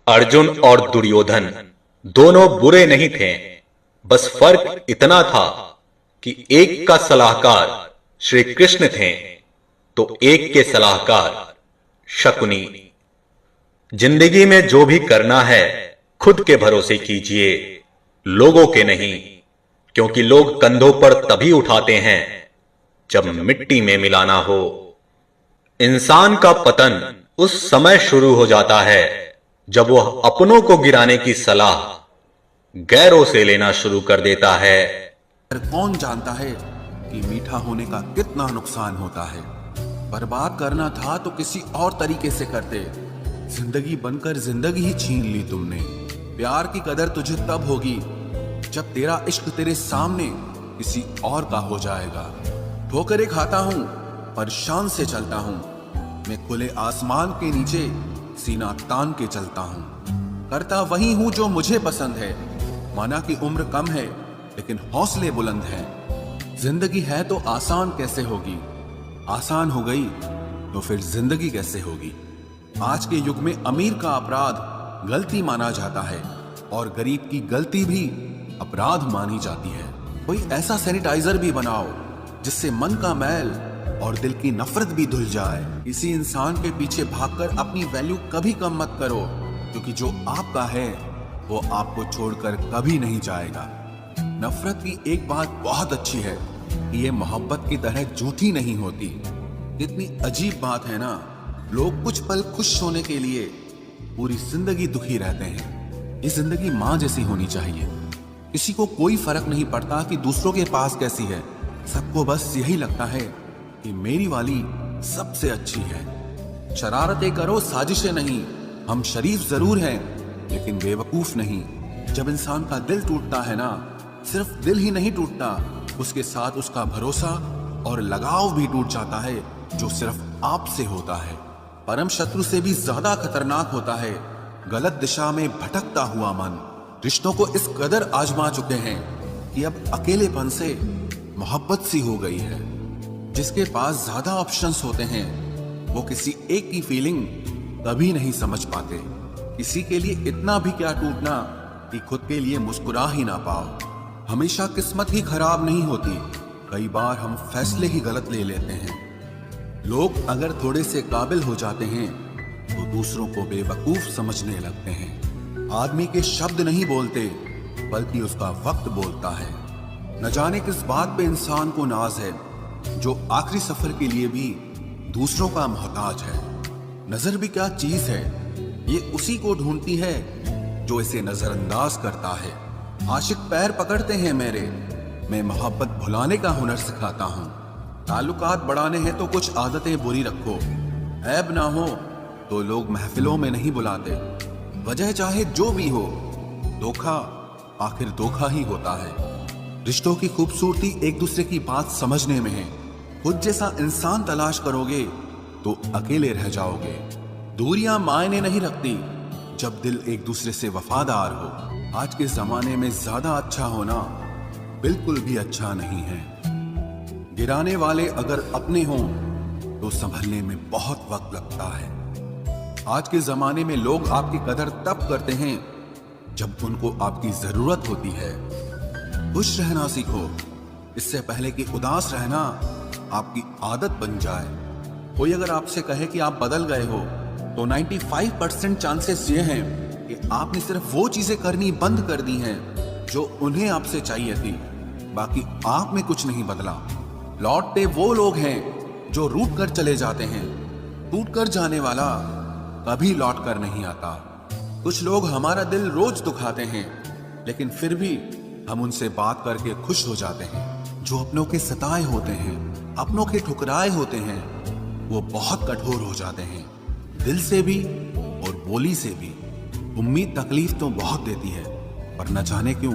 अर्जुन और दुर्योधन दोनों बुरे नहीं थे। बस फर्क इतना था कि एक का सलाहकार श्री कृष्ण थे तो एक के सलाहकार शकुनी। जिंदगी में जो भी करना है खुद के भरोसे कीजिए, लोगों के नहीं, क्योंकि लोग कंधों पर तभी उठाते हैं जब मिट्टी में मिलाना हो। इंसान का पतन उस समय शुरू हो जाता है जब वह अपनों को गिराने की सलाह गैरों से लेना शुरू कर देता है। कौन जानता है कि मीठा होने का कितना नुकसान होता है। बर्बाद करना था तो किसी और तरीके से करते। जिंदगी बनकर जिंदगी ही छीन ली तुमने। प्यार की कदर तुझे तब होगी जब तेरा इश्क तेरे सामने किसी और का हो जाएगा। ठोकरें खाता हूं पर शान से चलता हूं। मैं खुले आसमान के नीचे सीना तान के चलता हूं। करता वही हूं जो मुझे पसंद है। माना कि उम्र कम है लेकिन हौसले बुलंद हैं। जिंदगी है तो आसान कैसे होगी, आसान हो गई तो फिर जिंदगी कैसे होगी। आज के युग में अमीर का अपराध गलती माना जाता है और गरीब की गलती भी अपराध मानी जाती है। कोई ऐसा सैनिटाइजर भी बनाओ जिससे मन का मैल और दिल की नफरत भी धुल जाए। किसी इंसान के पीछे भागकर अपनी वैल्यू कभी कम मत करो, क्योंकि जो आपका है वो आपको छोड़कर कभी नहीं जाएगा। नफरत की एक बात बहुत अच्छी है कि ये मोहब्बत की तरह झूठी नहीं होती। कितनी अजीब बात है ना, लोग कुछ पल खुश होने के लिए पूरी जिंदगी दुखी रहते हैं। ये जिंदगी माँ जैसी होनी चाहिए। किसी को कोई फर्क नहीं पड़ता कि दूसरों के पास कैसी है। सबको बस यही लगता है कि मेरी वाली सबसे अच्छी है। शरारतें करो, साजिशें नहीं। हम शरीफ जरूर हैं लेकिन बेवकूफ नहीं। जब इंसान का दिल टूटता है ना, सिर्फ दिल ही नहीं टूटता, उसके साथ उसका भरोसा और लगाव भी टूट जाता है, जो सिर्फ आपसे होता है। परम शत्रु से भी ज्यादा खतरनाक होता है गलत दिशा में भटकता हुआ मन। रिश्तों को इस कदर आजमा चुके हैं कि अब अकेलेपन से मोहब्बत सी हो गई है। जिसके पास ज्यादा ऑप्शंस होते हैं वो किसी एक की फीलिंग कभी नहीं समझ पाते। किसी के लिए इतना भी क्या टूटना कि खुद के लिए मुस्कुरा ही ना पाओ। हमेशा किस्मत ही खराब नहीं होती, कई बार हम फैसले ही गलत ले लेते हैं। लोग अगर थोड़े से काबिल हो जाते हैं तो दूसरों को बेवकूफ समझने लगते हैं। आदमी के शब्द नहीं बोलते बल्कि उसका वक्त बोलता है। न जाने किस बात पे इंसान को नाज है, जो आखिरी सफर के लिए भी दूसरों का मोहताज है। नजर भी क्या चीज है, ये उसी को ढूंढती है जो इसे नजरअंदाज करता है। आशिक पैर पकड़ते हैं मेरे, मैं मोहब्बत भुलाने का हुनर सिखाता हूँ। ताल्लुकात बढ़ाने हैं तो कुछ आदतें बुरी रखो। ऐब ना हो तो लोग महफिलों में नहीं बुलाते। वजह चाहे जो भी हो, धोखा आखिर धोखा ही होता है। रिश्तों की खूबसूरती एक दूसरे की बात समझने में है। खुद जैसा इंसान तलाश करोगे तो अकेले रह जाओगे। दूरियां मायने नहीं रखती जब दिल एक दूसरे से वफादार हो। आज के जमाने में ज्यादा अच्छा होना बिल्कुल भी अच्छा नहीं है। गिराने वाले अगर अपने हों तो संभलने में बहुत वक्त लगता है। आज के जमाने में लोग आपकी कदर तब करते हैं जब उनको आपकी जरूरत होती है। खुश रहना सीखो, इससे पहले कि उदास रहना आपकी आदत बन जाए। कोई अगर आपसे कहे कि आप बदल गए हो तो 95% चांसेस ये हैं कि आपने सिर्फ वो चीजें करनी बंद कर दी हैं जो उन्हें आपसे चाहिए थी। बाकी आप में कुछ नहीं बदला। लौटते वो लोग हैं जो रूठ कर चले जाते हैं। टूट कर जाने वाला कभी लौट कर नहीं आता। कुछ लोग हमारा दिल रोज दुखाते हैं लेकिन फिर भी हम उनसे बात करके खुश हो जाते हैं। जो अपनों के सताए होते हैं, अपनों के ठुकराए होते हैं, वो बहुत कठोर हो जाते हैं, दिल से भी और बोली से भी। उम्मीद तकलीफ तो बहुत देती है, पर न जाने क्यों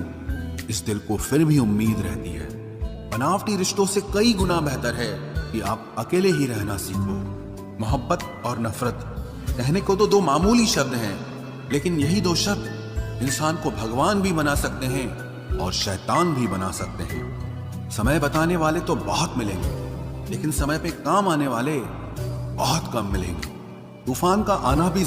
इस दिल को फिर भी उम्मीद रहती है। बनावटी रिश्तों से कई गुना बेहतर है कि आप अकेले ही रहना सीखो। मोहब्बत और नफरत कहने को तो दो मामूली शब्द हैं, लेकिन यही दो शब्द इंसान को भगवान भी बना सकते हैं और शैतान भी बना सकते हैं। समय बताने वाले तो बहुत मिलेंगे, लेकिन समय पे काम आने वाले बहुत कम मिलेंगे। तूफान का आना भी